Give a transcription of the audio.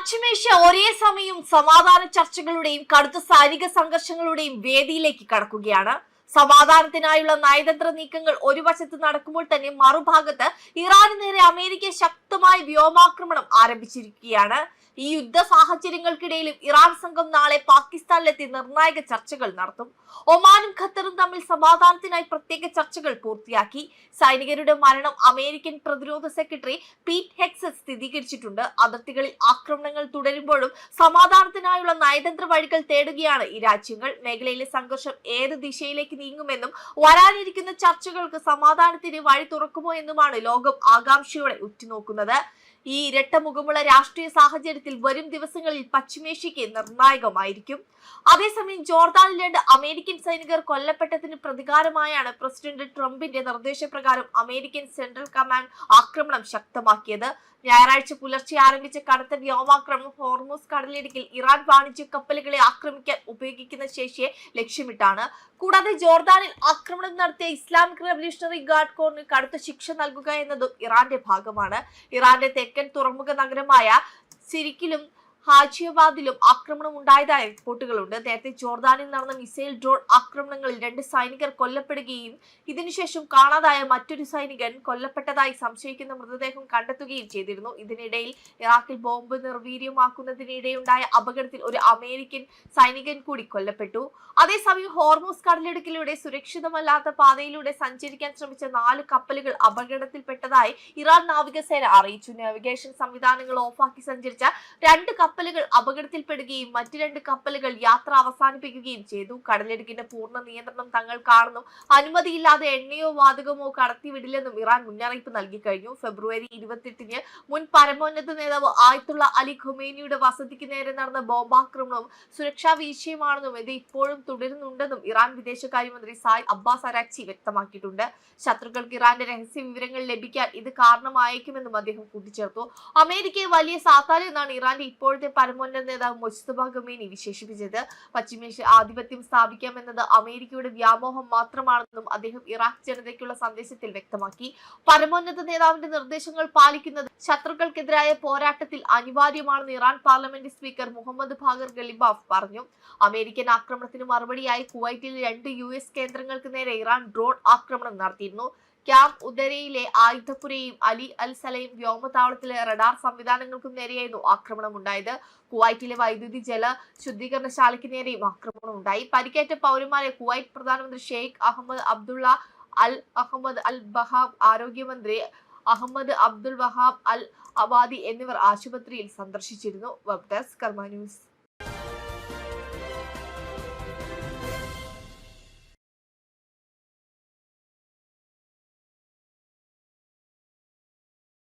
പശ്ചിമേഷ്യ ഒരേ സമയം സമാധാന ചർച്ചകളുടെയും കടുത്ത സൈനിക സംഘർഷങ്ങളുടെയും വേദിയിലേക്ക് കടക്കുകയാണ്. സമാധാനത്തിനായുള്ള നയതന്ത്ര നീക്കങ്ങൾ ഒരു വശത്ത് നടക്കുമ്പോൾ തന്നെ മറുഭാഗത്ത് ഇറാന് നേരെ അമേരിക്ക ശക്തമായ വ്യോമാക്രമണം ആരംഭിച്ചിരിക്കുകയാണ്. ഈ യുദ്ധ സാഹചര്യങ്ങൾക്കിടയിലും ഇറാൻ സംഘം നാളെ പാകിസ്ഥാനിലെത്തി നിർണായക ചർച്ചകൾ നടത്തും. ഒമാനും ഖത്തറും തമ്മിൽ സമാധാനത്തിനായി പ്രത്യേക ചർച്ചകൾ പൂർത്തിയാക്കി. സൈനികരുടെ മരണം അമേരിക്കൻ പ്രതിരോധ സെക്രട്ടറി പീറ്റ് ഹെക്സറ്റ് സ്ഥിരീകരിച്ചിട്ടുണ്ട്. അതിർത്തികളിൽ ആക്രമണങ്ങൾ തുടരുമ്പോഴും സമാധാനത്തിനായുള്ള നയതന്ത്ര വഴികൾ തേടുകയാണ് ഈ രാജ്യങ്ങൾ. മേഖലയിലെ സംഘർഷം ഏത് ദിശയിലേക്ക് നീങ്ങുമെന്നും വരാനിരിക്കുന്ന ചർച്ചകൾക്ക് സമാധാനത്തിന് വഴി തുറക്കുമോ എന്നുമാണ് ലോകം ആകാംക്ഷയോടെ ഉറ്റുനോക്കുന്നത്. ഈ ഇരട്ടമുഖമുള്ള രാഷ്ട്രീയ സാഹചര്യത്തിൽ വരും ദിവസങ്ങളിൽ പശ്ചിമേഷ്യക്ക് നിർണായകമായിരിക്കും. അതേസമയം ജോർദാനിൽ 2 അമേരിക്കൻ സൈനികർ കൊല്ലപ്പെട്ടതിന് പ്രതികാരമായാണ് പ്രസിഡന്റ് ട്രംപിന്റെ നിർദ്ദേശപ്രകാരം അമേരിക്കൻ സെൻട്രൽ കമാൻഡ് ആക്രമണം ശക്തമാക്കിയത്. ഞായറാഴ്ച പുലർച്ചെ ആരംഭിച്ച കടുത്ത വ്യോമാക്രമണം ഹോർമൂസ് കടലിടുക്കിൽ ഇറാൻ വാണിജ്യ കപ്പലുകളെ ആക്രമിക്കാൻ ഉപയോഗിക്കുന്ന ശേഷിയെ ലക്ഷ്യമിട്ടാണ്. കൂടാതെ ജോർദാനിൽ ആക്രമണം നടത്തിയ ഇസ്ലാമിക് റവല്യൂഷണറി ഗാർഡ് കോറിന് കടുത്ത ശിക്ഷ നൽകുക എന്നതും ഇറാന്റെ ഭാഗമാണ്. ഇറാന്റെ തെക്കൻ തുറമുഖ നഗരമായ സിരിക്കിലും ഹാജിയാബാദിലും ആക്രമണം ഉണ്ടായതായി റിപ്പോർട്ടുകളുണ്ട്. നേരത്തെ ജോർദാനിൽ നടന്ന മിസൈൽ ഡ്രോൺ ആക്രമണങ്ങളിൽ 2 സൈനികർ കൊല്ലപ്പെടുകയും ഇതിനുശേഷം കാണാതായ മറ്റൊരു സൈനികൻ കൊല്ലപ്പെട്ടതായി സംശയിക്കുന്ന മൃതദേഹം കണ്ടെത്തുകയും ചെയ്തിരുന്നു. ഇതിനിടയിൽ ഇറാഖിൽ ബോംബ് നിർവീര്യമാക്കുന്നതിനിടെയുണ്ടായ അപകടത്തിൽ ഒരു അമേരിക്കൻ സൈനികൻ കൂടി കൊല്ലപ്പെട്ടു. അതേസമയം ഹോർമൂസ് കടലിടുക്കിലൂടെ സുരക്ഷിതമല്ലാത്ത പാതയിലൂടെ സഞ്ചരിക്കാൻ ശ്രമിച്ച 4 കപ്പലുകൾ അപകടത്തിൽപ്പെട്ടതായി ഇറാൻ നാവികസേന അറിയിച്ചു. നാവിഗേഷൻ സംവിധാനങ്ങൾ ഓഫാക്കി സഞ്ചരിച്ച 2 കപ്പലുകൾ അപകടത്തിൽപ്പെടുകയും മറ്റു 2 കപ്പലുകൾ യാത്ര അവസാനിപ്പിക്കുകയും ചെയ്തു. കടലിടുക്കിന്റെ പൂർണ്ണ നിയന്ത്രണം തങ്ങൾക്കാണെന്നും അനുമതിയില്ലാതെ എണ്ണയോ വാതകമോ കടത്തിവിടില്ലെന്നും ഇറാൻ മുന്നറിയിപ്പ് നൽകി കഴിഞ്ഞു. ഫെബ്രുവരി 28-ന് മുൻ പരമോന്നത നേതാവ് ആയത്തുള്ള അലി ഖൊമേനിയുടെ വസതിക്ക് നേരെ നടന്ന ബോംബാക്രമണവും സുരക്ഷാ വീഴ്ചയുമാണെന്നും ഇത് ഇപ്പോഴും തുടരുന്നുണ്ടെന്നും ഇറാൻ വിദേശകാര്യമന്ത്രി സായിദ് അബ്ബാസ് അരാക്ചി വ്യക്തമാക്കിയിട്ടുണ്ട്. ശത്രുക്കൾക്ക് ഇറാന്റെ രഹസ്യ വിവരങ്ങൾ ലഭിക്കാൻ ഇത് കാരണമായേക്കുമെന്നും അദ്ദേഹം കൂട്ടിച്ചേർത്തു. അമേരിക്കയെ വലിയ സാത്താൻ എന്നാണ് ഇറാന്റെ ഇപ്പോഴത്തെ പരമോന്നത നേതാവ് മുജ്തബ ഖമേനി വിശേഷിപ്പിച്ചത്. പശ്ചിമേഷ്യ ആധിപത്യം സ്ഥാപിക്കാമെന്നത് അമേരിക്കയുടെ വ്യാമോഹം മാത്രമാണെന്നും അദ്ദേഹം ഇറാഖ് ജനതയ്ക്കുള്ള സന്ദേശത്തിൽ വ്യക്തമാക്കി. പരമോന്നത നേതാവിന്റെ നിർദ്ദേശങ്ങൾ പാലിക്കുന്നത് ശത്രുക്കൾക്കെതിരായ പോരാട്ടത്തിൽ അനിവാര്യമാണെന്ന് Iran parliament speaker Mohammad Bagher Ghalibaf പറഞ്ഞു. അമേരിക്കൻ ആക്രമണത്തിന് മറുപടിയായി കുവൈറ്റിൽ 2 US കേന്ദ്രങ്ങൾക്ക് നേരെ ഇറാൻ ഡ്രോൺ ആക്രമണം നടത്തിയിരുന്നു. ക്യാമ്പ് ഉദരയിലെ ആയുധപ്പുരയും അലി അൽ സലയും വ്യോമതാവളത്തിലെ റഡാർ സംവിധാനങ്ങൾക്കും നേരെയായിരുന്നു ആക്രമണം ഉണ്ടായത്. കുവൈറ്റിലെ വൈദ്യുതി ജല ശുദ്ധീകരണശാലയ്ക്ക് നേരെയും ആക്രമണം ഉണ്ടായി. പരിക്കേറ്റ പൗരന്മാരെ കുവൈറ്റ് പ്രധാനമന്ത്രി ഷെയ്ഖ് അഹമ്മദ് അബ്ദുള്ള അൽ അഹമ്മദ് അൽ ബഹാബ്, ആരോഗ്യമന്ത്രി അഹമ്മദ് അബ്ദുൽ വഹാബ് അൽ അബാദി എന്നിവർ ആശുപത്രിയിൽ സന്ദർശിച്ചിരുന്നു. വെബ് ഡെസ്ക് കർമ്മ ന്യൂസ്.